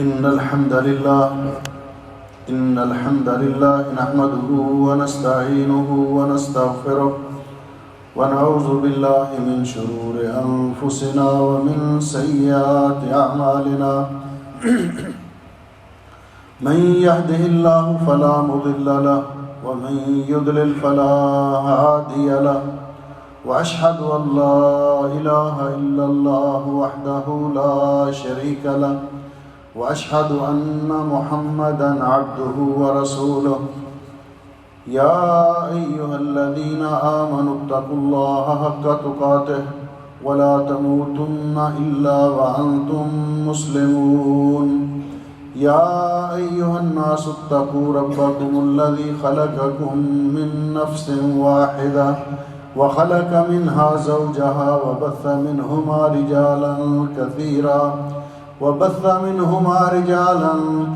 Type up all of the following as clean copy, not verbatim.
إن الحمد لله نحمده ونستعينه ونستغفره ونعوذ بالله من شرور أنفسنا ومن سيئات أعمالنا من يهده الله فلا مضل له ومن يضلل فلا هادي له وأشهد أن لا إله إلا الله وحده لا شريك له وأشهد أن محمدًا عبده ورسوله يا أيها الذين آمنوا اتقوا الله حق تقاته ولا تموتن إلا وأنتم مسلمون يا أيها الناس اتقوا ربكم الذي خلقكم من نفس واحدة وخلق منها زوجها وبث منهما رجالا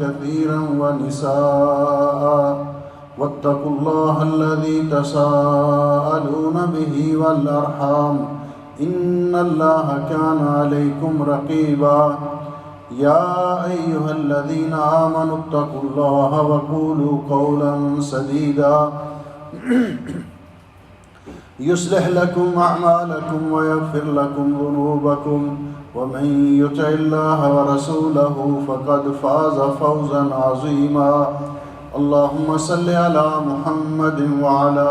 كثيرا ونساء واتقوا الله الذي تساءلون به والأرحام إن الله كان عليكم رقيبا يا أيها الذين آمنوا اتقوا الله وقولوا قولا سديدا يصلح لكم أعمالكم ويغفر لكم ذنوبكم ومن يطع الله ورسوله فقد فاز فوزا عظيما اللهم صل على محمد وعلى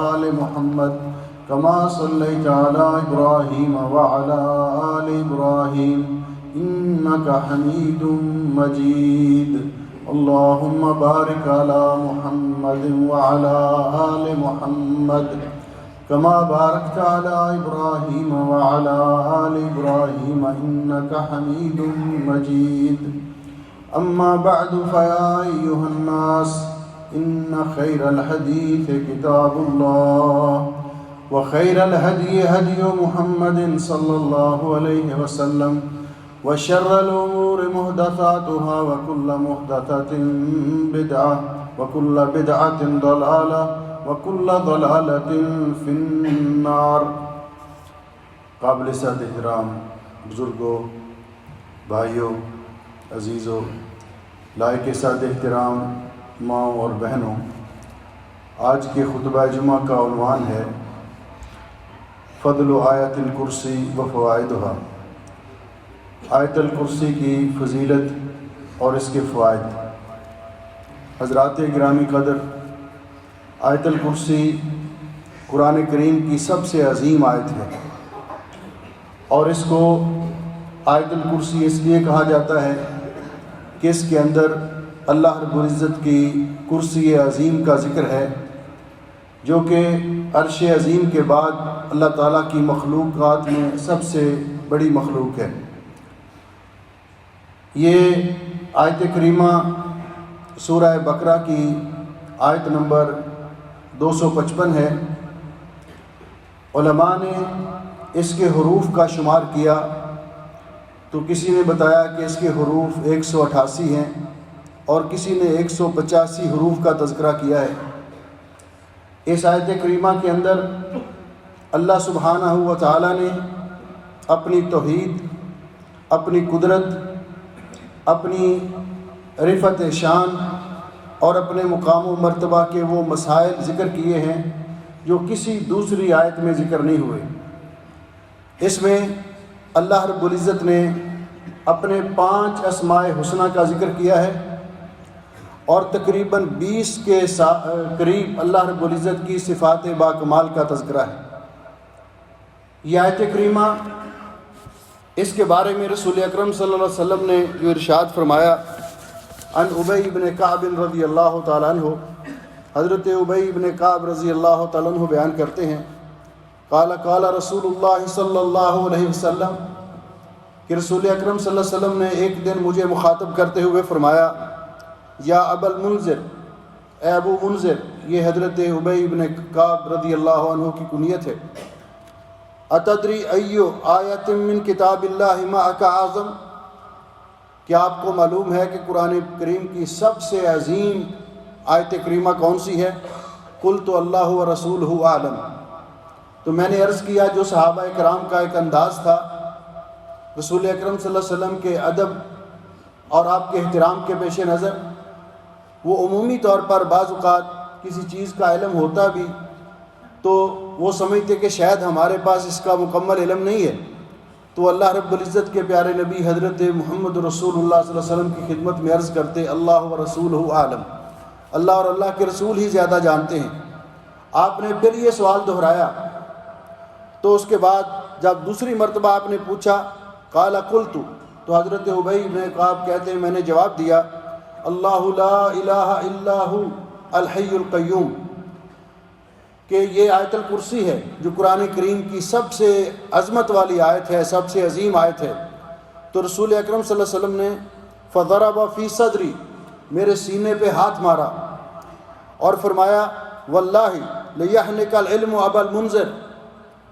آل محمد كما صليت على إبراهيم وعلى آل إبراهيم إنك حميد مجيد اللهم بارك على محمد وعلى آل محمد كما باركت على إبراهيم وعلى آل إبراهيم إنك حميد مجيد أما بعد فيا أيها الناس إن خير الحديث كتاب الله وخير الهدي هدي محمد صلى الله عليه وسلم وشر الأمور محدثاتها وكل محدثة بدعة وكل بدعة ضلالة وكل ضلالة في النار۔ قابل صد احترام بزرگوں، بھائیوں، عزیزوں، لائق صد احترام ماؤں اور بہنوں، آج کے خطبہ جمعہ کا عنوان ہے فضل آیت الکرسی و فوائدها، آیت الکرسی کی فضیلت اور اس کے فوائد۔ حضرات گرامی قدر، آیت الکرسی قرآن کریم کی سب سے عظیم آیت ہے، اور اس کو آیت الکرسی اس لیے کہا جاتا ہے کہ اس کے اندر اللہ رب العزت کی کرسی عظیم کا ذکر ہے، جو کہ عرش عظیم کے بعد اللہ تعالیٰ کی مخلوقات میں سب سے بڑی مخلوق ہے۔ یہ آیت کریمہ سورہ بقرہ کی آیت نمبر 255 ہے۔ علماء نے اس کے حروف کا شمار کیا تو کسی نے بتایا کہ اس کے حروف 188 ہیں، اور کسی نے 185 حروف کا تذکرہ کیا ہے۔ اس آیت کریمہ کے اندر اللہ سبحانہ و تعالیٰ نے اپنی توحید، اپنی قدرت، اپنی رفعت شان اور اپنے مقام و مرتبہ کے وہ مسائل ذکر کیے ہیں جو کسی دوسری آیت میں ذکر نہیں ہوئے۔ اس میں اللہ رب العزت نے اپنے 5 اسماء حسنہ کا ذکر کیا ہے، اور تقریباً 20 کے قریب اللہ رب العزت کی صفات باکمال کا تذکرہ ہے۔ یہ آیت کریمہ، اس کے بارے میں رسول اکرم صلی اللہ علیہ وسلم نے جو ارشاد فرمایا، عن ابی بن کعب رضی اللہ تعالیٰ عنہ، حضرت ابی بن کعب رضی اللہ تعالیٰ عنہ بیان کرتے ہیں، قال قال رسول اللہ صلی اللہ علیہ وسلم، کہ رسول اکرم صلی اللہ علیہ وسلم نے ایک دن مجھے مخاطب کرتے ہوئے فرمایا، یا ابا المنذر، اے ابو منذر، یہ حضرت ابی بن کعب رضی اللہ عنہ کی کنیت ہے، اتدری ایو آیت من کتاب اللہ معک اعظم، کیا آپ کو معلوم ہے کہ قرآن کریم کی سب سے عظیم آیت کریمہ کون سی ہے؟ قلت اللہ و رسولہ اعلم، تو میں نے عرض کیا جو صحابہ کرام کا ایک انداز تھا، رسول اکرم صلی اللہ علیہ وسلم کے ادب اور آپ کے احترام کے پیش نظر وہ عمومی طور پر بعض اوقات کسی چیز کا علم ہوتا بھی تو وہ سمجھتے کہ شاید ہمارے پاس اس کا مکمل علم نہیں ہے، تو اللہ رب العزت کے پیارے نبی حضرت محمد رسول اللہ صلی اللہ علیہ وسلم کی خدمت میں عرض کرتے اللہ و رسولہ عالم، اللہ اور اللہ کے رسول ہی زیادہ جانتے ہیں۔ آپ نے پھر یہ سوال دہرایا، تو اس کے بعد جب دوسری مرتبہ آپ نے پوچھا قال قلت، تو حضرت ابی نے آپ کہتے ہیں میں نے جواب دیا اللہ لا الہ الا ہو الحی القیوم، کہ یہ آیت الکرسی ہے جو قرآن کریم کی سب سے عظمت والی آیت ہے، سب سے عظیم آیت ہے۔ تو رسول اکرم صلی اللہ علیہ وسلم نے فضرب فی صدری، میرے سینے پہ ہاتھ مارا اور فرمایا واللہ لیحنک العلم ابا المنذر،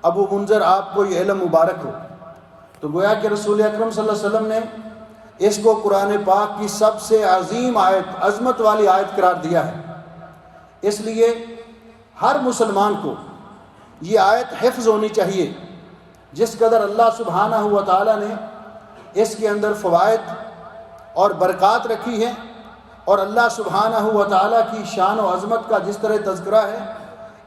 ابو منذر آپ کو یہ علم مبارک ہو۔ تو گویا کہ رسول اکرم صلی اللہ علیہ وسلم نے اس کو قرآن پاک کی سب سے عظیم آیت، عظمت والی آیت قرار دیا ہے۔ اس لیے ہر مسلمان کو یہ آیت حفظ ہونی چاہیے، جس قدر اللہ سبحانہ و تعالیٰ نے اس کے اندر فوائد اور برکات رکھی ہیں، اور اللہ سبحانہ و تعالیٰ کی شان و عظمت کا جس طرح تذکرہ ہے،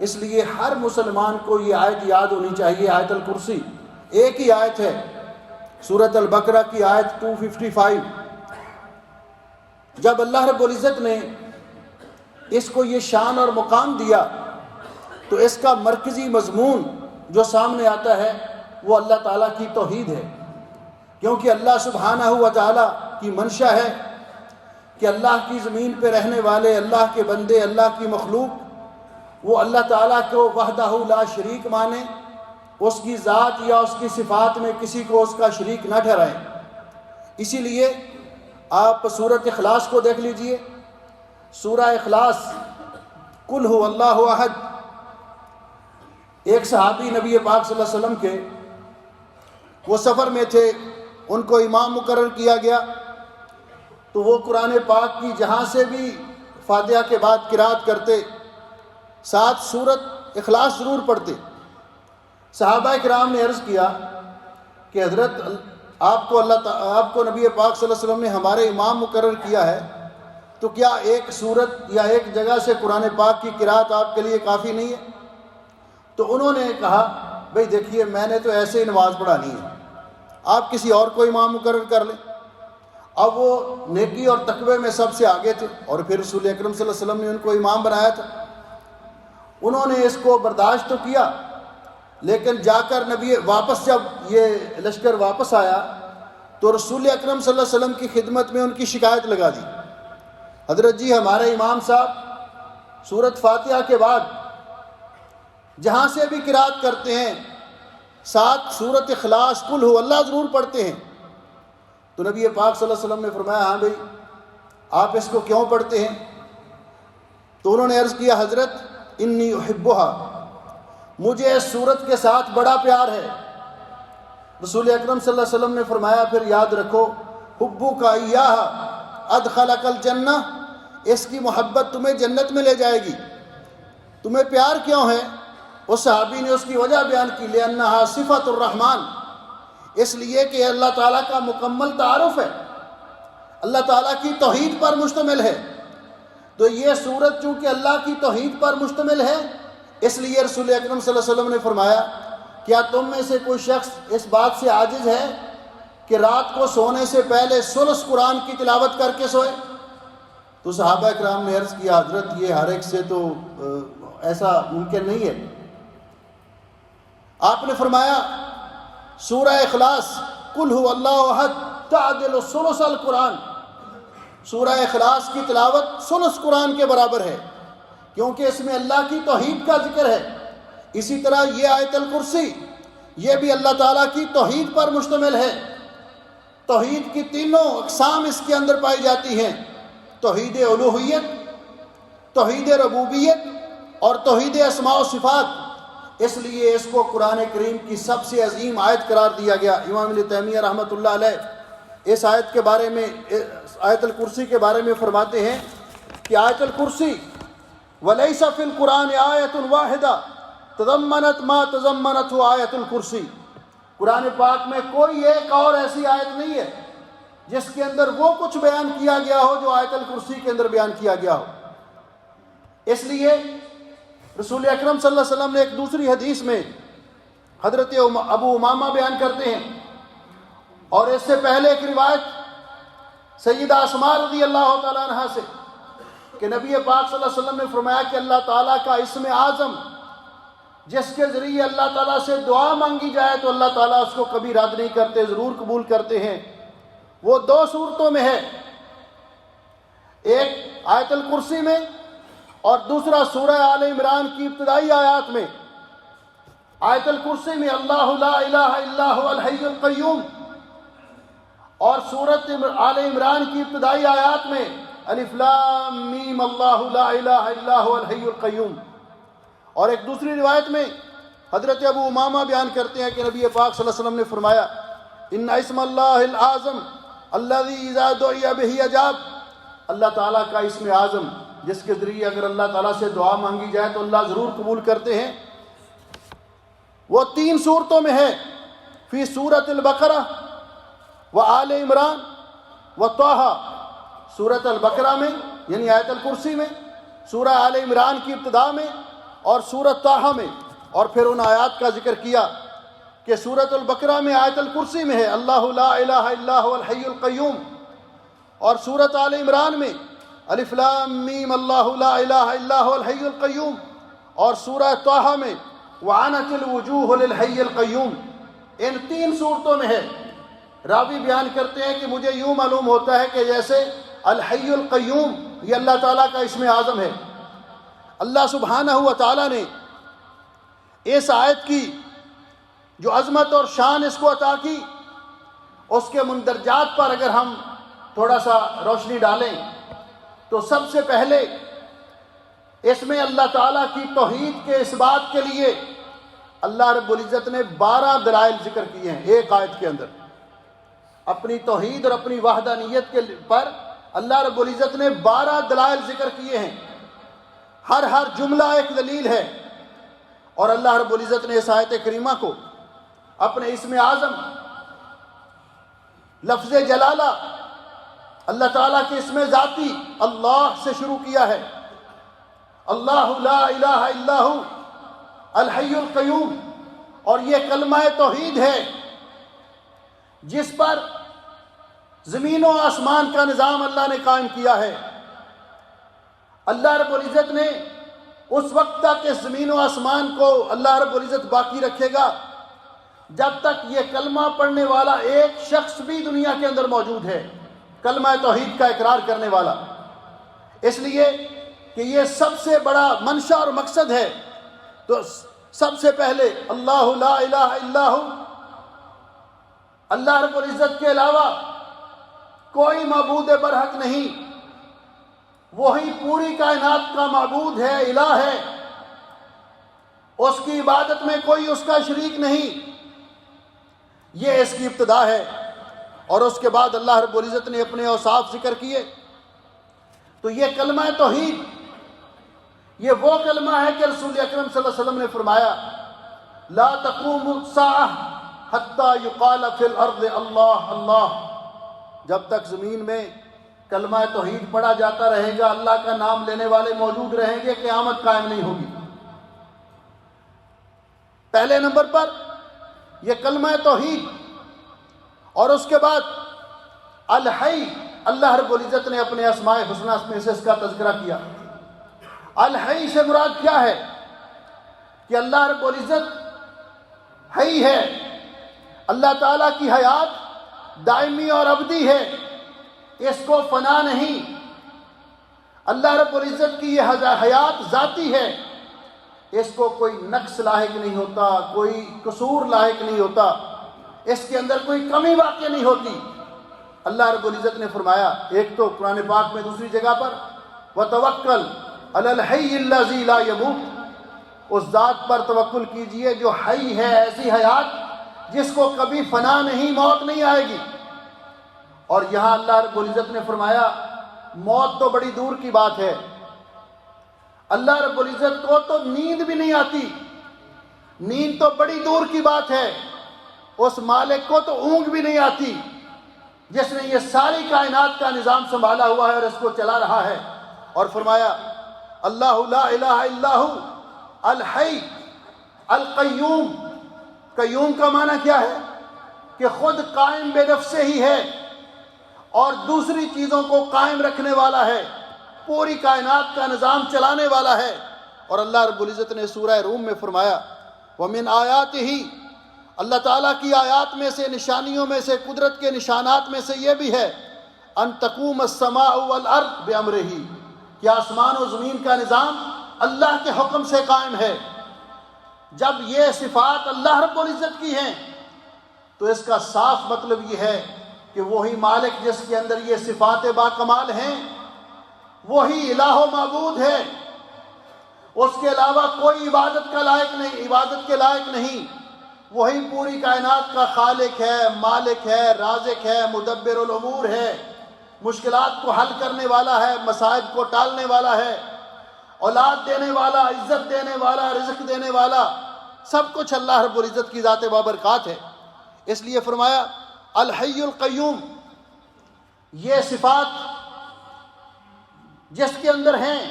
اس لیے ہر مسلمان کو یہ آیت یاد ہونی چاہیے۔ آیت الکرسی ایک ہی آیت ہے، سورۃ البقرہ کی آیت 255۔ جب اللہ رب العزت نے اس کو یہ شان اور مقام دیا تو اس کا مرکزی مضمون جو سامنے آتا ہے وہ اللہ تعالیٰ کی توحید ہے، کیونکہ اللہ سبحانہ و تعالیٰ کی منشا ہے کہ اللہ کی زمین پہ رہنے والے اللہ کے بندے، اللہ کی مخلوق، وہ اللہ تعالیٰ کو وحدہ لا شریک مانے، اس کی ذات یا اس کی صفات میں کسی کو اس کا شریک نہ ٹھہرائیں۔ اسی لیے آپ سورۃ اخلاص کو دیکھ لیجئے، سورہ اخلاص قل هو اللہ احد، ایک صحابی نبی پاک صلی اللہ علیہ وسلم کے وہ سفر میں تھے، ان کو امام مقرر کیا گیا، تو وہ قرآن پاک کی جہاں سے بھی فاتحہ کے بعد قرات کرتے ساتھ سورۃ اخلاص ضرور پڑھتے۔ صحابہ کرام نے عرض کیا کہ حضرت آپ کو نبی پاک صلی اللہ علیہ وسلم نے ہمارے امام مقرر کیا ہے، تو کیا ایک سورت یا ایک جگہ سے قرآن پاک کی قرات آپ کے لیے کافی نہیں ہے؟ تو انہوں نے کہا بھئی دیکھیے میں نے تو ایسے ہی نماز پڑھانی ہے، آپ کسی اور کو امام مقرر کر لیں۔ اب وہ نیکی اور تقوی میں سب سے آگے تھے، اور پھر رسول اکرم صلی اللہ علیہ وسلم نے ان کو امام بنایا تھا۔ انہوں نے اس کو برداشت تو کیا، لیکن جا کر واپس جب یہ لشکر واپس آیا تو رسول اکرم صلی اللہ علیہ وسلم کی خدمت میں ان کی شکایت لگا دی، حضرت جی ہمارے امام صاحب سورۃ فاتحہ کے بعد جہاں سے بھی قرات کرتے ہیں ساتھ سورۃ اخلاص قل هو اللہ ضرور پڑھتے ہیں۔ تو نبی پاک صلی اللہ علیہ وسلم نے فرمایا ہاں بھئی آپ اس کو کیوں پڑھتے ہیں؟ تو انہوں نے عرض کیا حضرت انی احبها، مجھے اس سورت کے ساتھ بڑا پیار ہے۔ رسول اکرم صلی اللہ علیہ وسلم نے فرمایا پھر یاد رکھو حبک ایاھا ادخلک الجنہ، اس کی محبت تمہیں جنت میں لے جائے گی۔ تمہیں پیار کیوں ہے؟ اس صحابی نے اس کی وجہ بیان کی، لأنہا صفت الرحمن، اس لیے کہ اللہ تعالیٰ کا مکمل تعارف ہے، اللہ تعالیٰ کی توحید پر مشتمل ہے۔ تو یہ سورت چونکہ اللہ کی توحید پر مشتمل ہے، اس لیے رسول اکرم صلی اللہ علیہ وسلم نے فرمایا کیا تم میں سے کوئی شخص اس بات سے عاجز ہے کہ رات کو سونے سے پہلے ثلث قرآن کی تلاوت کر کے سوئے؟ تو صحابہ اکرام نے عرض کیا حضرت یہ ہر ایک سے تو ایسا ممکن نہیں ہے۔ آپ نے فرمایا سورہ اخلاص قل هو اللہ احد تعدل ثلث القرآن، سورہ اخلاص کی تلاوت ثلث قرآن کے برابر ہے، کیونکہ اس میں اللہ کی توحید کا ذکر ہے۔ اسی طرح یہ آیت الکرسی یہ بھی اللہ تعالیٰ کی توحید پر مشتمل ہے۔ توحید کی تینوں اقسام اس کے اندر پائی جاتی ہیں، توحید الوہیت، توحید ربوبیت اور توحید اسماء و صفات۔ اس لیے اس کو قرآن کریم کی سب سے عظیم آیت قرار دیا گیا۔ امام ابن تیمیہ رحمۃ اللہ علیہ اس آیت کے بارے میں، آیت الکرسی کے بارے میں فرماتے ہیں کہ آیت الکرسی وَلَيْسَ فِي الْقُرْآنِ آیَةٌ وَاحِدَةٌ تَضَمَّنَتْ مَا تَضَمَّنَتْهُ آیَةُ الْکُرْسِی، قرآن پاک میں کوئی ایک اور ایسی آیت نہیں ہے جس کے اندر وہ کچھ بیان کیا گیا ہو جو آیت الکرسی کے اندر بیان کیا گیا ہو۔ اس لیے رسول اکرم صلی اللہ علیہ وسلم نے ایک دوسری حدیث میں حضرت ابو امامہ بیان کرتے ہیں، اور اس سے پہلے ایک روایت سیدہ اسماء رضی اللہ تعالیٰ عنہا سے کہ نبی پاک صلی اللہ علیہ وسلم نے فرمایا کہ اللہ تعالیٰ کا اسم اعظم جس کے ذریعے اللہ تعالیٰ سے دعا مانگی جائے تو اللہ تعالیٰ اس کو کبھی رد نہیں کرتے، ضرور قبول کرتے ہیں۔ وہ دو صورتوں میں ہے، ایک آیت الکرسی میں اور دوسرا سورہ آل عمران کی ابتدائی آیات میں۔ آیت الکرسی میں اللہ لا الہ الا هو الحی القیوم، اور سورۃ آل عمران کی ابتدائی آیات میں الف لام میم اللہ لا الہ الا هو الحی القیوم۔ اور ایک دوسری روایت میں حضرت ابو امامہ بیان کرتے ہیں کہ نبی پاک صلی اللہ علیہ وسلم نے فرمایا ان اسم اللہ الاعظم الذی اذا دعی بہ اجاب، اللہ تعالیٰ کا اسم اعظم جس کے ذریعے اگر اللہ تعالیٰ سے دعا مانگی جائے تو اللہ ضرور قبول کرتے ہیں، وہ تین صورتوں میں ہے، فی سورۃ البقرہ و آل عمران و طٰہٰ، سورۃ البقرہ میں یعنی آیت الکرسی میں، سورہ آل عمران کی ابتدا میں اور سورۃ طٰہٰ میں، اور پھر ان آیات کا ذکر کیا کہ سورۃ البقرہ میں آیت الکرسی میں ہے اللہ لا الہ الا هو الحی القیوم، اور سورۃ آل عمران میں الف لام میم اللہ لا الہ الا هو الحی القیوم، اور سورہ طٰہٰ میں وعنت الوجوہ للحی القیوم۔ ان تین صورتوں میں ہے۔ راوی بیان کرتے ہیں کہ مجھے یوں معلوم ہوتا ہے کہ جیسے الحی القیوم یہ اللہ تعالیٰ کا اسم اعظم ہے۔ اللہ سبحانہ و تعالیٰ نے اس آیت کی جو عظمت اور شان اس کو عطا کی، اس کے مندرجات پر اگر ہم تھوڑا سا روشنی ڈالیں تو سب سے پہلے اس میں اللہ تعالیٰ کی توحید کے اس بات کے لیے اللہ رب العزت نے 12 دلائل ذکر کیے ہیں ایک آیت کے اندر۔ اپنی توحید اور اپنی وحدانیت کے پر اللہ رب العزت نے 12 دلائل ذکر کیے ہیں، ہر جملہ ایک دلیل ہے، اور اللہ رب العزت نے اس آیت کریمہ کو اپنے اسم اعظم لفظ جلالہ اللہ تعالیٰ کے اسم ذاتی اللہ سے شروع کیا ہے، اللہ لا الہ الا هو الحی القیوم، اور یہ کلمہ توحید ہے جس پر زمین و آسمان کا نظام اللہ نے قائم کیا ہے۔ اللہ رب العزت نے اس وقت تک اس زمین و آسمان کو اللہ رب العزت باقی رکھے گا جب تک یہ کلمہ پڑھنے والا ایک شخص بھی دنیا کے اندر موجود ہے، کلمہ توحید کا اقرار کرنے والا، اس لیے کہ یہ سب سے بڑا منشا اور مقصد ہے۔ تو سب سے پہلے اللہ لا الہ الا ہو، اللہ رب العزت کے علاوہ کوئی معبود برحق نہیں، وہی پوری کائنات کا معبود ہے، الہ ہے، اس کی عبادت میں کوئی اس کا شریک نہیں، یہ اس کی ابتدا ہے۔ اور اس کے بعد اللہ رب العزت نے اپنے اوصاف ذکر کیے۔ تو یہ کلمہ توحید یہ وہ کلمہ ہے کہ رسول اکرم صلی اللہ علیہ وسلم نے فرمایا لا تقوم الساعہ حتی یقال فی الارض اللہ اللہ، جب تک زمین میں کلمہ توحید پڑھا جاتا رہے گا، اللہ کا نام لینے والے موجود رہیں گے، قیامت قائم نہیں ہوگی۔ پہلے نمبر پر یہ کلمہ توحید، اور اس کے بعد الحی، اللہ رب العزت نے اپنے اسماء حسنہ میں سے اس کا تذکرہ کیا۔ الحی سے مراد کیا ہے کہ اللہ رب العزت حی ہے، اللہ تعالیٰ کی حیات دائمی اور ابدی ہے، اس کو فنا نہیں۔ اللہ رب العزت کی یہ حیات ذاتی ہے، اس کو کوئی نقص لاحق نہیں ہوتا، کوئی قصور لاحق نہیں ہوتا، اس کے اندر کوئی کمی واقع نہیں ہوتی۔ اللہ رب العزت نے فرمایا ایک تو قرآن پاک میں، دوسری جگہ پر وَتَوَكَّلْ عَلَى الْحَيِّ الَّذِي لَا يَمُوتُ، اس ذات پر توکل کیجئے جو حی ہے، ایسی حیات جس کو کبھی فنا نہیں، موت نہیں آئے گی۔ اور یہاں اللہ رب العزت نے فرمایا موت تو بڑی دور کی بات ہے، اللہ رب العزت کو تو نیند بھی نہیں آتی، نیند تو بڑی دور کی بات ہے، اس مالک کو تو اونگ بھی نہیں آتی، جس نے یہ ساری کائنات کا نظام سنبھالا ہوا ہے اور اس کو چلا رہا ہے. اور فرمایا اللہ لا الہ الا ہو الحی القیوم. قیوم کا معنی کیا ہے؟ کہ خود قائم بے نفس ہی ہے اور دوسری چیزوں کو قائم رکھنے والا ہے، پوری کائنات کا نظام چلانے والا ہے. اور اللہ رب العزت نے سورہ روم میں فرمایا وَمِنْ آیَاتِهِ، اللہ تعالیٰ کی آیات میں سے، نشانیوں میں سے، قدرت کے نشانات میں سے یہ بھی ہے أَن تَقُومَ السَّمَاءُ وَالْأَرْضُ بِأَمْرِهِ، کہ آسمان و زمین کا نظام اللہ کے حکم سے قائم ہے. جب یہ صفات اللہ رب العزت کی ہیں تو اس کا صاف مطلب یہ ہے کہ وہی مالک جس کے اندر یہ صفات با کمال ہیں وہی الہ و معبود ہے، اس کے علاوہ کوئی عبادت کے لائق نہیں. وہی پوری کائنات کا خالق ہے، مالک ہے، رازق ہے، مدبر الامور ہے، مشکلات کو حل کرنے والا ہے، مصائب کو ٹالنے والا ہے، اولاد دینے والا، عزت دینے والا، رزق دینے والا، سب کچھ اللہ رب العزت کی ذات بابرکات ہے. اس لیے فرمایا الحی القیوم. یہ صفات جس کے اندر ہیں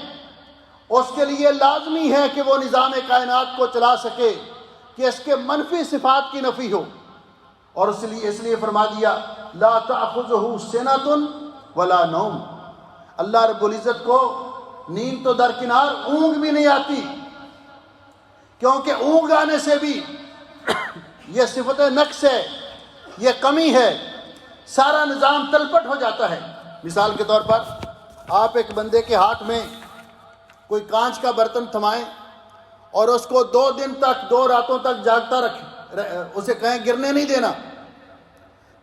اس کے لیے لازمی ہے کہ وہ نظام کائنات کو چلا سکے کہ اس کے منفی صفات کی نفی ہو. اور اس لیے فرما دیا لا تأخذہ سنۃ ولا نوم. اللہ رب العزت کو نیند تو درکنار اونگ بھی نہیں آتی، کیونکہ اونگ آنے سے بھی یہ صفت نقص ہے، یہ کمی ہے، سارا نظام تلپٹ ہو جاتا ہے. مثال کے طور پر آپ ایک بندے کے ہاتھ میں کوئی کانچ کا برتن تھمائیں اور اس کو 2 دن تک 2 راتوں تک جاگتا رکھیں، اسے کہیں گرنے نہیں دینا،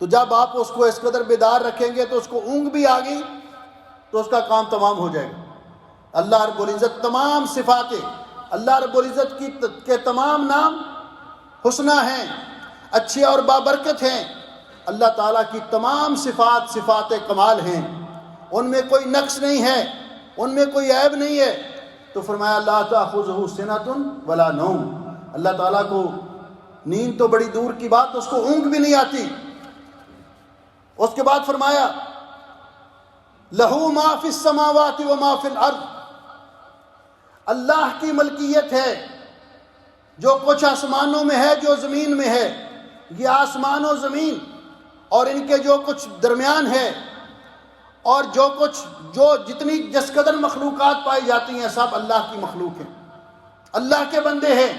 تو جب آپ اس کو اس قدر بیدار رکھیں گے تو اس کو اونگ بھی آ گئی تو اس کا کام تمام ہو جائے گا. اللہ رب العزت تمام صفاتیں، اللہ رب العزت کے تمام نام حسنہ ہیں، اچھے اور بابرکت ہیں. اللہ تعالیٰ کی تمام صفات کمال ہیں، ان میں کوئی نقص نہیں ہے، ان میں کوئی عیب نہیں ہے. تو فرمایا لا تأخذہ سنۃ ولا نوم. اللہ تعالیٰ کو نیند تو بڑی دور کی بات، اس کو اونگ بھی نہیں آتی. اس کے بعد فرمایا لہو ما فی السماوات و ما فی الارض. اللہ کی ملکیت ہے جو کچھ آسمانوں میں ہے، جو زمین میں ہے. یہ آسمان و زمین اور ان کے جو کچھ درمیان ہے اور جس قدر مخلوقات پائی جاتی ہیں سب اللہ کی مخلوق ہیں، اللہ کے بندے ہیں.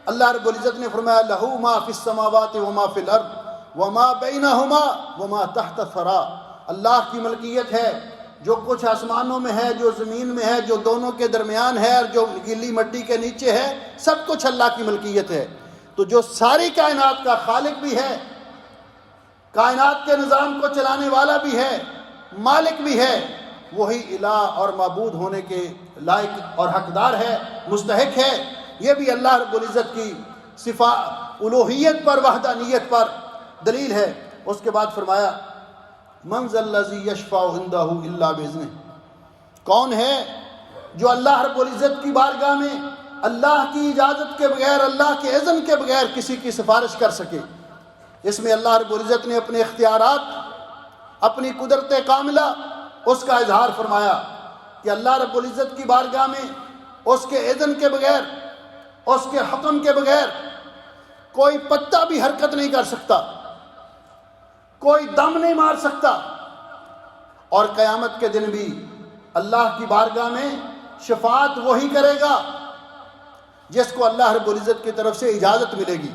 اللہ رب العزت نے فرمایا لہو ما فی السماوات و ما فی الارض وما بینہما وما تحت الثری. اللہ کی ملکیت ہے جو کچھ آسمانوں میں ہے، جو زمین میں ہے، جو دونوں کے درمیان ہے اور جو گیلی مٹی کے نیچے ہے، سب کچھ اللہ کی ملکیت ہے. تو جو ساری کائنات کا خالق بھی ہے، کائنات کے نظام کو چلانے والا بھی ہے، مالک بھی ہے، وہی الہ اور معبود ہونے کے لائق اور حقدار ہے، مستحق ہے. یہ بھی اللہ رب العزت کی الوہیت پر، وحدانیت پر دلیل ہے. اس کے بعد فرمایا من ذا الذی یشفع عندہ الا باذنہ. کون ہے جو اللہ رب العزت کی بارگاہ میں اللہ کی اجازت کے بغیر، اللہ کے اذن کے بغیر کسی کی سفارش کر سکے؟ اس میں اللہ رب العزت نے اپنے اختیارات، اپنی قدرت کاملہ اس کا اظہار فرمایا کہ اللہ رب العزت کی بارگاہ میں اس کے اذن کے بغیر، اس کے حکم کے بغیر کوئی پتہ بھی حرکت نہیں کر سکتا، کوئی دم نہیں مار سکتا. اور قیامت کے دن بھی اللہ کی بارگاہ میں شفاعت وہی کرے گا جس کو اللہ رب العزت کی طرف سے اجازت ملے گی.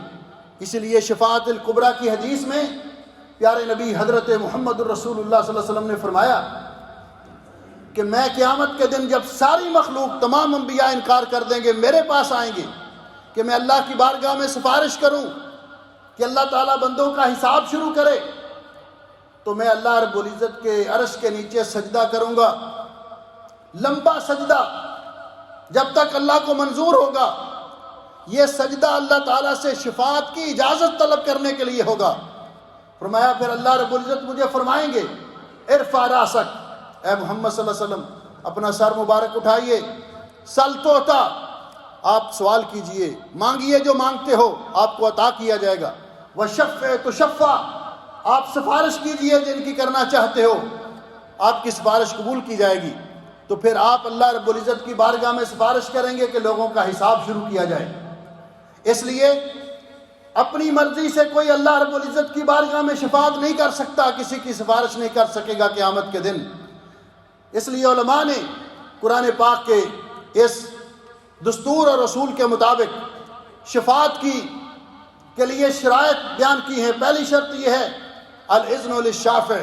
اس لیے شفاعت الکبریٰ کی حدیث میں پیارے نبی حضرت محمد الرسول اللہ صلی اللہ علیہ وسلم نے فرمایا کہ میں قیامت کے دن جب ساری مخلوق، تمام انبیاء انکار کر دیں گے، میرے پاس آئیں گے کہ میں اللہ کی بارگاہ میں سفارش کروں کہ اللہ تعالیٰ بندوں کا حساب شروع کرے، تو میں اللہ رب العزت کے عرش کے نیچے سجدہ کروں گا، لمبا سجدہ، جب تک اللہ کو منظور ہوگا. یہ سجدہ اللہ تعالیٰ سے شفاعت کی اجازت طلب کرنے کے لیے ہوگا. فرمایا پھر اللہ رب العزت مجھے فرمائیں گے ارفع راسک، اے محمد صلی اللہ علیہ وسلم اپنا سر مبارک اٹھائیے، سل توتا، آپ سوال کیجئے، مانگیے جو مانگتے ہو آپ کو عطا کیا جائے گا. وشفع تشفع، آپ سفارش کیجئے جن کی کرنا چاہتے ہو، آپ کی سفارش قبول کی جائے گی۔ تو پھر آپ اللہ رب العزت کی بارگاہ میں سفارش کریں گے کہ لوگوں کا حساب شروع کیا جائے۔ اس لیے اپنی مرضی سے کوئی اللہ رب العزت کی بارگاہ میں شفاعت نہیں کر سکتا، کسی کی سفارش نہیں کر سکے گا قیامت کے دن۔ اس لیے علماء نے قرآن پاک کے اس دستور اور رسول کے مطابق شفاعت کے لیے شرائط بیان کی ہیں۔ پہلی شرط یہ ہے الاذن للشافع،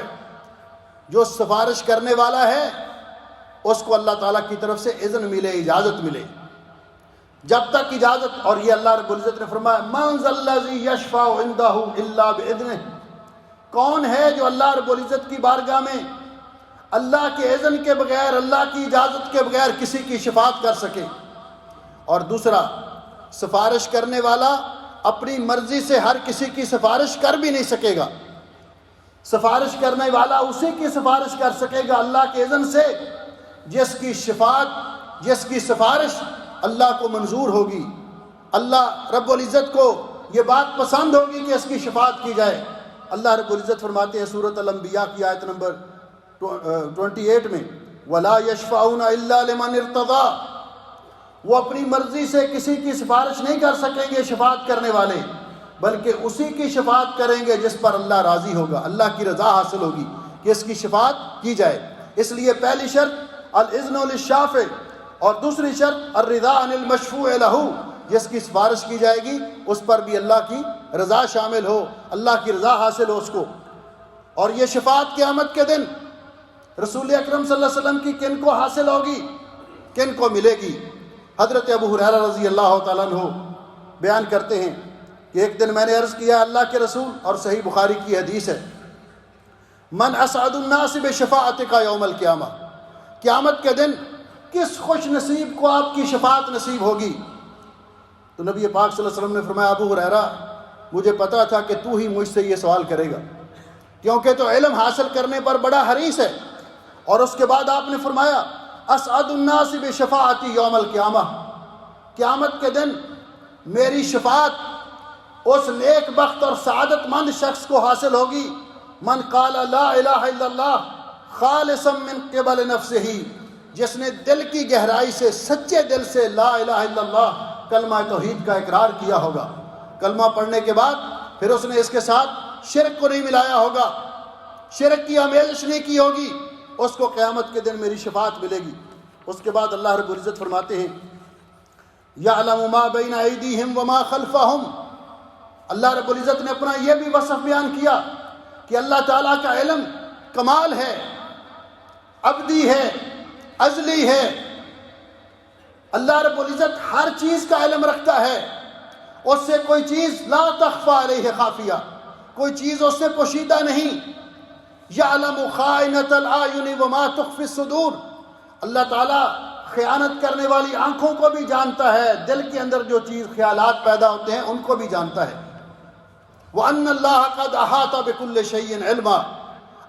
جو سفارش کرنے والا ہے اس کو اللہ تعالیٰ کی طرف سے اذن ملے، اجازت ملے۔ جب تک اجازت، اور یہ اللہ رب العزت نے فرمایا من ذا الذی یشفع عندہ الا باذنہ، کون ہے جو اللہ رب العزت کی بارگاہ میں اللہ کے اذن کے بغیر، اللہ کی اجازت کے بغیر کسی کی شفاعت کر سکے۔ اور دوسرا، سفارش کرنے والا اپنی مرضی سے ہر کسی کی سفارش کر بھی نہیں سکے گا۔ سفارش کرنے والا اسی کی سفارش کر سکے گا اللہ کے اذن سے جس کی شفاعت، جس کی سفارش اللہ کو منظور ہوگی، اللہ رب العزت کو یہ بات پسند ہوگی کہ اس کی شفاعت کی جائے۔ اللہ رب العزت فرماتے ہیں سورۃ الانبیاء کی آیت نمبر 28 میں وَلَا يَشْفَعُونَ إِلَّا لِمَنِ ارْتَضَىٰ، وہ اپنی مرضی سے کسی کی سفارش نہیں کر سکیں گے شفاعت کرنے والے، بلکہ اسی کی شفاعت کریں گے جس پر اللہ راضی ہوگا، اللہ کی رضا حاصل ہوگی کہ اس کی شفاعت کی جائے۔ اس لیے پہلی شرط الاذن للشافع، اور دوسری شرط الرضا عن المشفوع لہ، جس کی سفارش کی جائے گی اس پر بھی اللہ کی رضا شامل ہو، اللہ کی رضا حاصل ہو اس کو۔ اور یہ شفاعت قیامت کے دن رسول اکرم صلی اللہ علیہ وسلم کی کن کو حاصل ہوگی، کن کو ملے گی؟ حضرت ابو ہریرہ رضی اللہ تعالیٰ عنہ بیان کرتے ہیں کہ ایک دن میں نے عرض کیا اللہ کے رسول، اور صحیح بخاری کی حدیث ہے، من اسعد الناس بشفاعتک یوم القیامہ، قیامت کے دن کس خوش نصیب کو آپ کی شفاعت نصیب ہوگی؟ تو نبی پاک صلی اللہ علیہ وسلم نے فرمایا ابو ہریرہ مجھے پتا تھا کہ تو ہی مجھ سے یہ سوال کرے گا، کیونکہ تو علم حاصل کرنے پر بڑا حریص ہے۔ اور اس کے بعد آپ نے فرمایا اسعد الناس بشفاعتی یوم القیامہ، قیامت کے دن میری شفاعت اس نیک بخت اور سعادت مند شخص کو حاصل ہوگی من قال لا الہ الا اللہ خالصا من قبل نفسہ، جس نے دل کی گہرائی سے، سچے دل سے لا الہ الا اللہ کلمہ توحید کا اقرار کیا ہوگا۔ کلمہ پڑھنے کے بعد پھر اس نے اس کے ساتھ شرک کو نہیں ملایا ہوگا، شرک کی آمیزش نہیں کی ہوگی، اس کو قیامت کے دن میری شفاعت ملے گی۔ اس کے بعد اللہ رب العزت فرماتے ہیں یعلم ما بین ایدیہم وما خلفہم، اللہ رب العزت نے اپنا یہ بھی وصف بیان کیا کہ اللہ تعالیٰ کا علم کمال ہے، ابدی ہے، ازلی ہے۔ اللہ رب العزت ہر چیز کا علم رکھتا ہے، اس سے کوئی چیز لا تخفی علیہ خافیہ، کوئی چیز اس سے پوشیدہ نہیں۔ یعلم خائنۃ الاعین وما تخفی الصدور، اللہ تعالیٰ خیانت کرنے والی آنکھوں کو بھی جانتا ہے، دل کے اندر جو چیز خیالات پیدا ہوتے ہیں ان کو بھی جانتا ہے۔ وَأَنَّ اللَّهَ قَدْ أَحَاطَ بِكُلِّ شَيْءٍ عِلْمًا،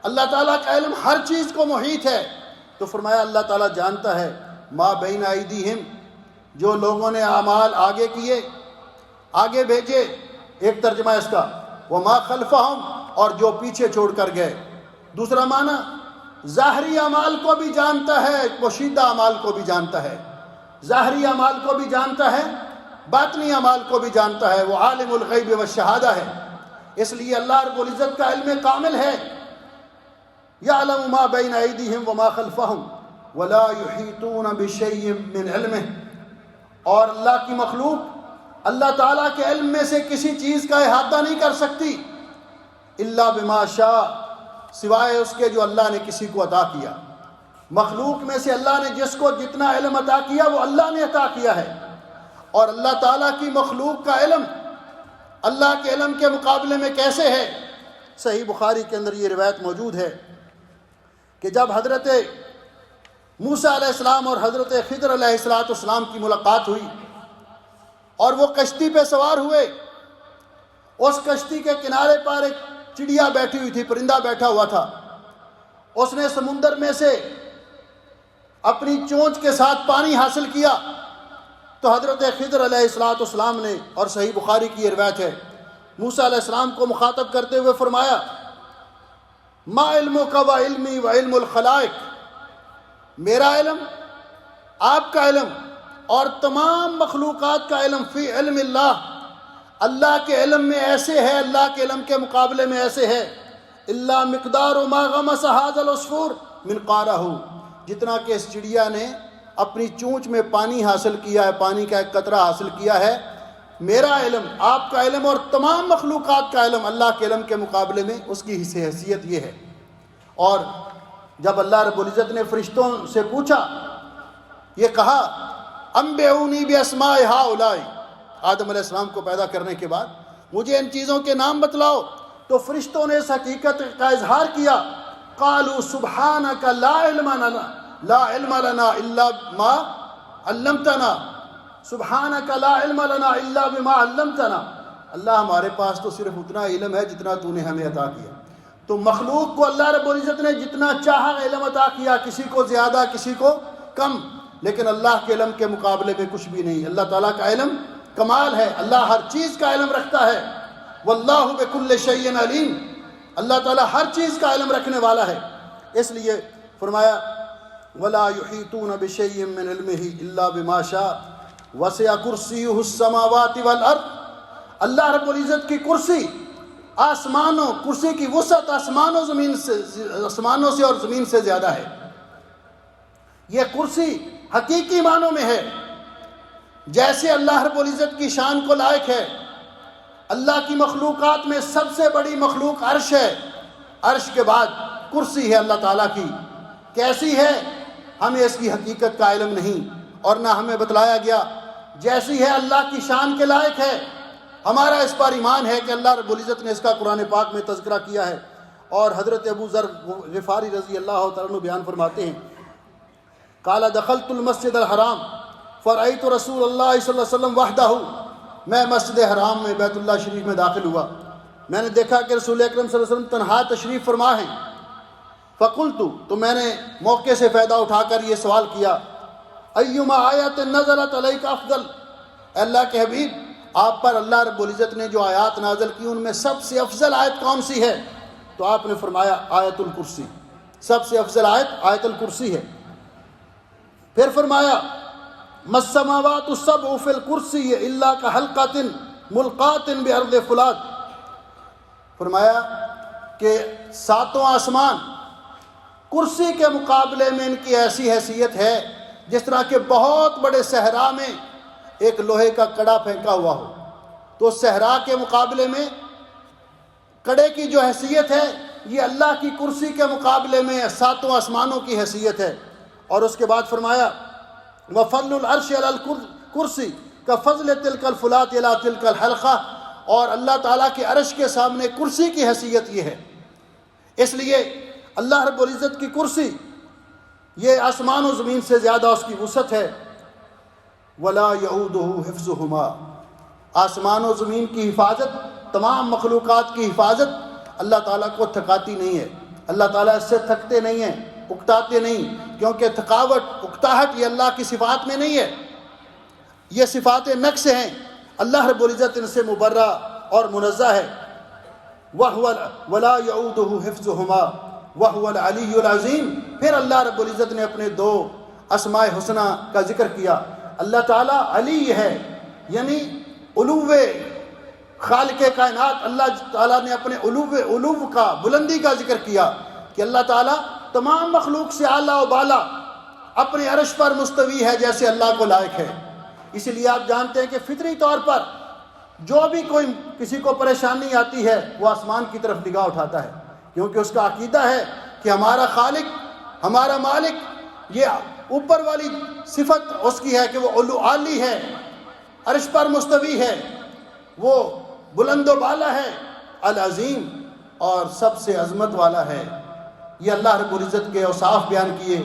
اللہ تعالیٰ کا علم ہر چیز کو محیط ہے۔ تو فرمایا اللہ تعالیٰ جانتا ہے ما بین ایدیہم، جو لوگوں نے اعمال آگے کیے، آگے بھیجے، ایک ترجمہ اس کا، وما خلفہم، اور جو پیچھے چھوڑ کر گئے۔ دوسرا معنی ظاہری اعمال کو بھی جانتا ہے، پوشیدہ اعمال کو بھی جانتا ہے، ظاہری اعمال کو بھی جانتا ہے، باطنی اعمال کو بھی جانتا ہے، وہ عالم الغیب والشہادہ ہے۔ اس لیے اللہ رب العزت کا علم کامل ہے۔ یعلم ما بین ایدیہم وما خلفہم ولا یحیطون بشیء من علمہ، اور اللہ کی مخلوق اللہ تعالیٰ کے علم میں سے کسی چیز کا احاطہ نہیں کر سکتی الا بما شاء، سوائے اس کے جو اللہ نے کسی کو عطا کیا۔ مخلوق میں سے اللہ نے جس کو جتنا علم عطا کیا وہ اللہ نے عطا کیا ہے، اور اللہ تعالیٰ کی مخلوق کا علم اللہ کے علم کے مقابلے میں کیسے ہے؟ صحیح بخاری کے اندر یہ روایت موجود ہے کہ جب حضرت موسیٰ علیہ السلام اور حضرت خضر علیہ السلام کی ملاقات ہوئی اور وہ کشتی پہ سوار ہوئے، اس کشتی کے کنارے پر ایک چڑیا بیٹھی ہوئی تھی، پرندہ بیٹھا ہوا تھا۔ اس نے سمندر میں سے اپنی چونچ کے ساتھ پانی حاصل کیا، تو حضرت خضر علیہ السلام نے، اور صحیح بخاری کی یہ روایت ہے، موسیٰ علیہ السلام کو مخاطب کرتے ہوئے فرمایا ما علمک و علمی و علم الخلائق، میرا علم، آپ کا علم اور تمام مخلوقات کا علم فی علم اللہ، اللہ کے علم میں ایسے ہے، اللہ کے علم کے مقابلے میں ایسے ہے، الا مقدار ما غمس ھذا العصفور من قارہ، جتنا کہ اس چڑیا نے اپنی چونچ میں پانی حاصل کیا ہے، پانی کا ایک قطرہ حاصل کیا ہے، میرا علم، آپ کا علم اور تمام مخلوقات کا علم اللہ کے علم کے مقابلے میں اس کی حیثیت یہ ہے۔ اور جب اللہ رب العزت نے فرشتوں سے پوچھا، یہ کہا انبئونی باسماء ہؤلاء، آدم علیہ السلام کو پیدا کرنے کے بعد مجھے ان چیزوں کے نام بتلاؤ، تو فرشتوں نے اس حقیقت کا اظہار کیا، قالوا سبحانک لا علم لنا الا ما علمتنا، سبحانک لا علم لنا الا بما علمتنا، اللہ ہمارے پاس تو صرف اتنا علم ہے جتنا تو نے ہمیں عطا کیا۔ تو مخلوق کو اللہ رب العزت نے جتنا چاہا علم عطا کیا، کسی کو زیادہ کسی کو کم، لیکن اللہ کے علم کے مقابلے میں کچھ بھی نہیں۔ اللہ تعالیٰ کا علم کمال ہے، اللہ ہر چیز کا علم رکھتا ہے، واللہ بکل شیء علیم، اللہ تعالیٰ ہر چیز کا علم رکھنے والا ہے۔ اس لیے فرمایا ولا یحیطون بشیء من علمہ الا بما شاء وسع کرسیہ السماوات والارض، اللہ رب العزت کی کرسی آسمانوں، کرسی کی وسعت آسمانوں سے اور زمین سے زیادہ ہے۔ یہ کرسی حقیقی معنوں میں ہے، جیسے اللہ رب العزت کی شان کو لائق ہے۔ اللہ کی مخلوقات میں سب سے بڑی مخلوق عرش ہے، عرش کے بعد کرسی ہے اللہ تعالیٰ کی، کیسی ہے ہمیں اس کی حقیقت کا علم نہیں اور نہ ہمیں بتلایا گیا، جیسی ہے اللہ کی شان کے لائق ہے، ہمارا اس پر ایمان ہے کہ اللہ رب العزت نے اس کا قرآن پاک میں تذکرہ کیا ہے۔ اور حضرت ابو ذر غفاری رضی اللہ تعالیٰ عنہ بیان فرماتے ہیں، قال دخلت المسجد الحرام فرأیت رسول اللہ صلی اللہ علیہ وسلم وحدہ، میں مسجد حرام میں بیت اللہ شریف میں داخل ہوا، میں نے دیکھا کہ رسول اکرم صلی اللہ علیہ وسلم تنہا تشریف فرما ہیں، فقلت، تو میں نے موقع سے فائدہ اٹھا کر یہ سوال کیا، ایما آیت نزلت علیک افضل، اے اللہ کے حبیب آپ پر اللہ رب العزت نے جو آیات نازل کی ان میں سب سے افضل آیت کون سی ہے؟ تو آپ نے فرمایا آیت الکرسی، سب سے افضل آیت آیت الکرسی ہے۔ پھر فرمایا مَالسَّمَاوَاتُ السَّبْعُ فِي الْكُرْسِيِّ إِلَّا كَحَلْقَةٍ مُلْقَاةٍ بِأَرْضِ فُلَاتٍ، فرمایا کہ ساتوں آسمان کرسی کے مقابلے میں ان کی ایسی حیثیت ہے جس طرح کہ بہت بڑے صحرا میں ایک لوہے کا کڑا پھینکا ہوا ہو، تو صحرا کے مقابلے میں کڑے کی جو حیثیت ہے یہ اللہ کی کرسی کے مقابلے میں ساتوں آسمانوں کی حیثیت ہے۔ اور اس کے بعد فرمایا وَفَضْلُ الْعَرْشِ عَلَى الْكُرْسِي كَفَضْلِ تِلْكَ الْفُلَاتِ إِلَى تِلْكَ الْحَلْقَةِ، اور اللہ تعالیٰ کے عرش کے سامنے کرسی کی حیثیت یہ ہے، اس لیے اللہ رب العزت کی کرسی یہ آسمان و زمین سے زیادہ اس کی وسعت ہے۔ وَلَا يَعُودُهُ حِفْظُهُمَا، آسمان و زمین کی حفاظت، تمام مخلوقات کی حفاظت اللہ تعالیٰ کو تھکاتی نہیں ہے، اللہ تعالیٰ اس سے تھکتے نہیں ہیں، اکتاتے نہیں، کیونکہ تھکاوٹ اکتاہٹ یہ اللہ کی صفات میں نہیں ہے، یہ صفات نقص ہیں، اللہ رب العزت ان سے مبرہ اور منزہ ہے۔ وَلَا يَعُودُهُ حِفْظُهُمَا وَهُوَ الْعَلِيُّ الْعَظِيمُ، پھر اللہ رب العزت نے اپنے دو اسماء حسنہ کا ذکر کیا، اللہ تعالیٰ علی ہے، یعنی علو خالق کائنات، اللہ تعالیٰ نے اپنے علو کا، بلندی کا ذکر کیا کہ اللہ تعالیٰ تمام مخلوق سے اعلیٰ و بالا اپنے عرش پر مستوی ہے جیسے اللہ کو لائق ہے۔ اسی لیے آپ جانتے ہیں کہ فطری طور پر جو بھی کوئی کسی کو پریشانی آتی ہے وہ آسمان کی طرف نگاہ اٹھاتا ہے، کیونکہ اس کا عقیدہ ہے کہ ہمارا خالق، ہمارا مالک، یہ اوپر والی صفت اس کی ہے کہ وہ علو عالی ہے، عرش پر مستوی ہے، وہ بلند و بالا ہے، العظیم اور سب سے عظمت والا ہے۔ یہ اللہ رب العزت کے اوصاف بیان کیے،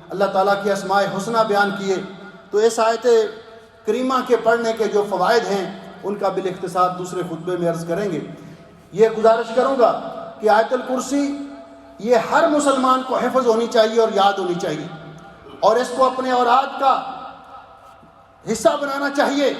اللہ تعالیٰ کے اسماء حسنہ بیان کیے۔ تو اس آیت کریمہ کے پڑھنے کے جو فوائد ہیں ان کا بالاختصار دوسرے خطبے میں عرض کریں گے۔ یہ گزارش کروں گا کہ آیت الکرسی یہ ہر مسلمان کو حفظ ہونی چاہیے اور یاد ہونی چاہیے، اور اس کو اپنے اوراد کا حصہ بنانا چاہیے۔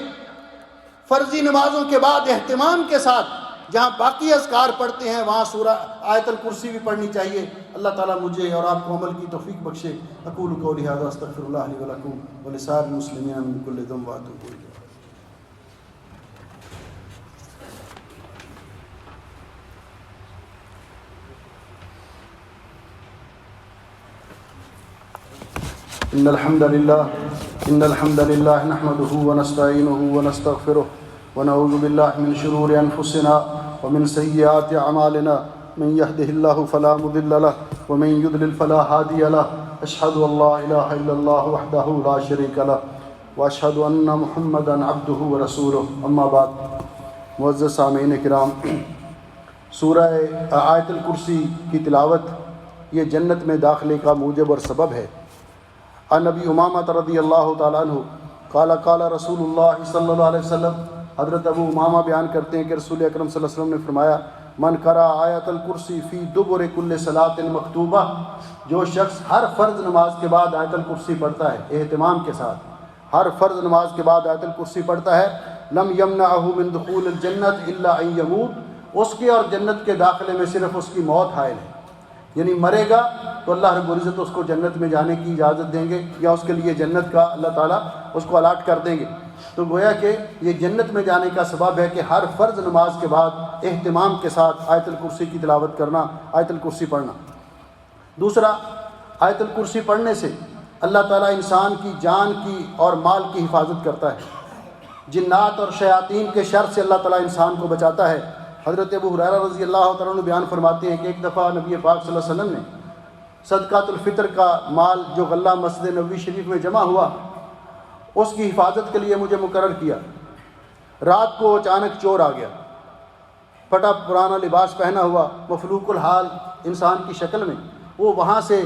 فرضی نمازوں کے بعد اہتمام کے ساتھ جہاں باقی اذکار پڑھتے ہیں وہاں سورہ آیت الکرسی بھی پڑھنی چاہیے۔ اللہ تعالیٰ مجھے اور آپ کو عمل کی توفیق بخشے۔ اقول قولی ھذا استغفر اللہ لی ولکم ولسائر المسلمین من کل ذنب واتوب الیہ۔ ان الحمد لله نحمده ونستعينه ونستغفره ونعوذ بالله من شرور انفسنا ومن سيئات اعمالنا من يهده الله فلا مضل له ومن يضلل فلا هادي له اشهد ان لا اله الا الله وحده لا شريك له واشهد ان محمدا عبده ورسوله اما بعد۔ معزز سامعین کرام، سورہ آیت الکرسی کی تلاوت یہ جنت میں داخلے کا موجب اور سبب ہے۔ عن ابی امامہ رضی اللہ تعالیٰ عنہ قال قال رسول اللہ صلی اللہ علیہ وسلم، حضرت ابو امامہ بیان کرتے ہیں کہ رسول اکرم صلی اللہ علیہ وسلم نے فرمایا، من قرأ آیت الکرسی فی دبر کل صلاۃ مکتوبہ، جو شخص ہر فرض نماز کے بعد آیت الکرسی پڑھتا ہے اہتمام کے ساتھ، ہر فرض نماز کے بعد آیت الکرسی پڑھتا ہے، لم یمنعہ من دخول الجنت الا ان یموت، اس کے اور جنت کے داخلے میں صرف اس کی موت حائل ہے، یعنی مرے گا تو اللہ رب العزت اس کو جنت میں جانے کی اجازت دیں گے، یا اس کے لیے جنت کا اللہ تعالیٰ اس کو الاٹ کر دیں گے۔ تو گویا کہ یہ جنت میں جانے کا سبب ہے کہ ہر فرض نماز کے بعد اہتمام کے ساتھ آیت الکرسی کی تلاوت کرنا، آیت الکرسی پڑھنا۔ دوسرا، آیت الکرسی پڑھنے سے اللہ تعالیٰ انسان کی جان کی اور مال کی حفاظت کرتا ہے، جنات اور شیاطین کے شر سے اللہ تعالیٰ انسان کو بچاتا ہے۔ حضرت ابو ہریرہ رضی اللہ تعالیٰ عنہ بیان فرماتے ہیں کہ ایک دفعہ نبی پاک صلی اللہ علیہ وسلم نے صدقۃ الفطر کا مال جو غلہ مسجد نبوی شریف میں جمع ہوا اس کی حفاظت کے لیے مجھے مقرر کیا۔ رات کو اچانک چور آ گیا، پھٹا پرانا لباس پہنا ہوا، مفلوق الحال انسان کی شکل میں، وہ وہاں سے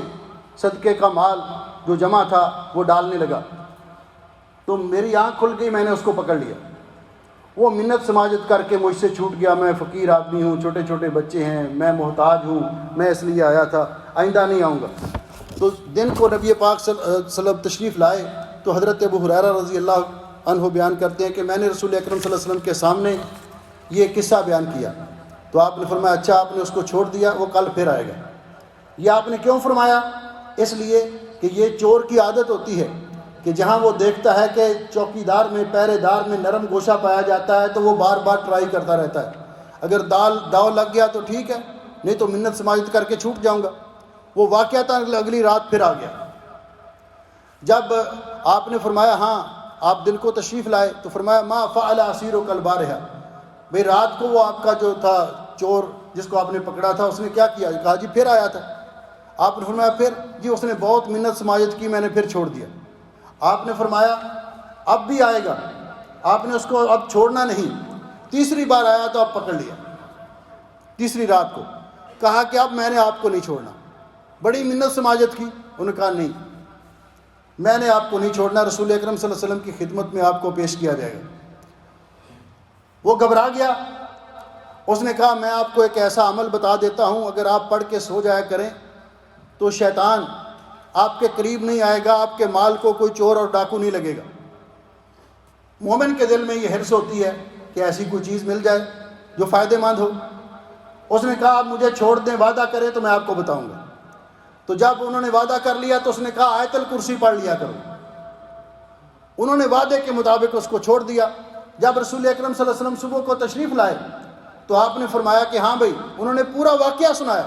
صدقے کا مال جو جمع تھا وہ ڈالنے لگا، تو میری آنکھ کھل گئی، میں نے اس کو پکڑ لیا۔ وہ منت سماجت کر کے مجھ سے چھوٹ گیا، میں فقیر آدمی ہوں، چھوٹے چھوٹے بچے ہیں، میں محتاج ہوں، میں اس لیے آیا تھا، آئندہ نہیں آؤں گا۔ تو دن کو نبی پاک صلی اللہ علیہ وسلم تشریف لائے تو حضرت ابو ہریرہ رضی اللہ عنہ بیان کرتے ہیں کہ میں نے رسول اکرم صلی اللہ علیہ وسلم کے سامنے یہ قصہ بیان کیا، تو آپ نے فرمایا اچھا آپ نے اس کو چھوڑ دیا، وہ کل پھر آئے گا۔ یہ آپ نے کیوں فرمایا؟ اس لیے کہ یہ چور کی عادت ہوتی ہے کہ جہاں وہ دیکھتا ہے کہ چوکی دار میں، پہرے دار میں نرم گوشہ پایا جاتا ہے تو وہ بار بار ٹرائی کرتا رہتا ہے، اگر داؤ لگ گیا تو ٹھیک ہے، نہیں تو منت سماجت کر کے چھوٹ جاؤں گا۔ وہ واقعتاً اگلی رات پھر آ گیا۔ جب آپ نے فرمایا ہاں آپ دن کو تشریف لائے تو فرمایا ما فعل اسیرک البارحہ، بھئی رات کو وہ آپ کا جو تھا چور جس کو آپ نے پکڑا تھا اس نے کیا کیا؟ کہا جی پھر آیا تھا۔ آپ نے فرمایا پھر؟ جی اس نے بہت منت سماجت کی، میں نے پھر چھوڑ دیا۔ آپ نے فرمایا اب بھی آئے گا، آپ نے اس کو اب چھوڑنا نہیں۔ تیسری بار آیا تو اب پکڑ لیا، تیسری رات کو کہا کہ اب میں نے آپ کو نہیں چھوڑنا۔ بڑی منت سماجت کی، انہوں نے کہا نہیں میں نے آپ کو نہیں چھوڑنا، رسول اکرم صلی اللہ علیہ وسلم کی خدمت میں آپ کو پیش کیا جائے گا۔ وہ گھبرا گیا، اس نے کہا میں آپ کو ایک ایسا عمل بتا دیتا ہوں، اگر آپ پڑھ کے سو جایا کریں تو شیطان آپ کے قریب نہیں آئے گا، آپ کے مال کو کوئی چور اور ڈاکو نہیں لگے گا۔ مومن کے دل میں یہ حرص ہوتی ہے کہ ایسی کوئی چیز مل جائے جو فائدہ مند ہو۔ اس نے کہا آپ مجھے چھوڑ دیں، وعدہ کریں تو میں آپ کو بتاؤں گا۔ تو جب انہوں نے وعدہ کر لیا تو اس نے کہا آیت الکرسی پڑھ لیا کرو۔ انہوں نے وعدے کے مطابق اس کو چھوڑ دیا۔ جب رسول اکرم صلی اللہ علیہ وسلم صبح کو تشریف لائے تو آپ نے فرمایا کہ ہاں بھائی، انہوں نے پورا واقعہ سنایا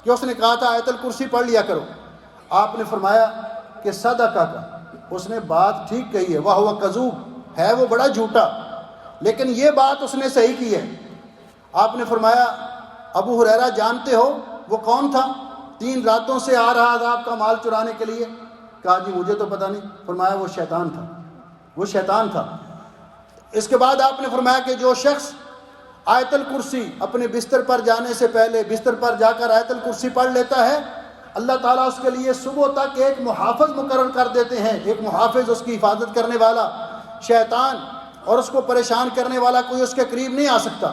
کہ اس نے کہا تھا آیت الکرسی پڑھ لیا کرو۔ آپ نے فرمایا کہ صدقہ کا، اس نے بات ٹھیک کہی ہے، وہو کذوب، ہے وہ بڑا جھوٹا، لیکن یہ بات اس نے صحیح کی ہے۔ آپ نے فرمایا ابو ہریرہ جانتے ہو وہ کون تھا 3 راتوں سے آ رہا تھا آپ کا مال چرانے کے لیے؟ کہا جی مجھے تو پتہ نہیں۔ فرمایا وہ شیطان تھا، وہ شیطان تھا۔ اس کے بعد آپ نے فرمایا کہ جو شخص آیت الکرسی اپنے بستر پر جانے سے پہلے بستر پر جا کر آیت الکرسی پڑھ لیتا ہے، اللہ تعالیٰ اس کے لیے صبح تک ایک محافظ مقرر کر دیتے ہیں، ایک محافظ اس کی حفاظت کرنے والا، شیطان اور اس کو پریشان کرنے والا کوئی اس کے قریب نہیں آ سکتا۔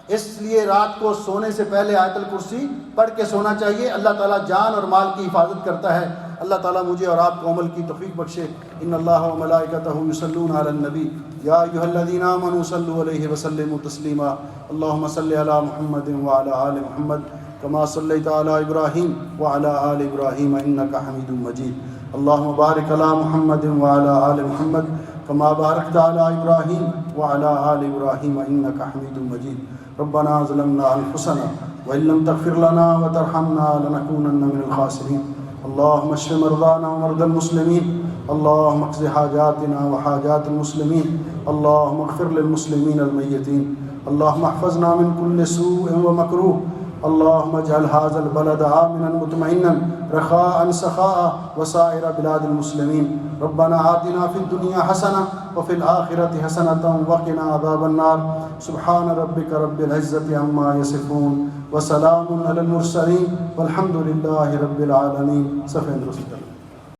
اس لیے رات کو سونے سے پہلے آیت الکرسی پڑھ کے سونا چاہیے، اللہ تعالیٰ جان اور مال کی حفاظت کرتا ہے۔ اللہ تعالیٰ مجھے اور آپ کو عمل کی توفیق بخشے۔ ان اللہ و ملائکتہ یصلون علی النبی یا ایھا الذین آمنوا صلوا علیہ وسلموا تسلیما۔ اللہم صل علی محمد وعلی آل محمد کما صلیت علی ابراہیم وعلی آل ابراہیم انک حمید مجید۔ اللہم بارک علی محمد وعلی آل محمد کما بارکت علی ابراہیم وعلی آل ابراہیم انک حمید مجید۔ ربنا ظلمنا انفسنا وإن لم تغفر لنا وترحمنا لنكونن من الخاسرين۔ اللهم اشف مرضانا ومرضى المسلمين، اللهم اقض حاجاتنا وحاجات المسلمين، اللهم اغفر للمسلمين الميتين، اللهم احفظنا من كل سوء ومكروه، اللهم اجعل هذا البلد آمنا مطمئنا رخاء سخاء وسائر بلاد المسلمين۔ ربنا آتنا في الدنيا حسنة وفي الآخرة حسنة وقنا عذاب النار۔ سبحان ربك رب العزة عما يصفون وسلام على المرسلين والحمد لله رب العالمين۔ صفحہ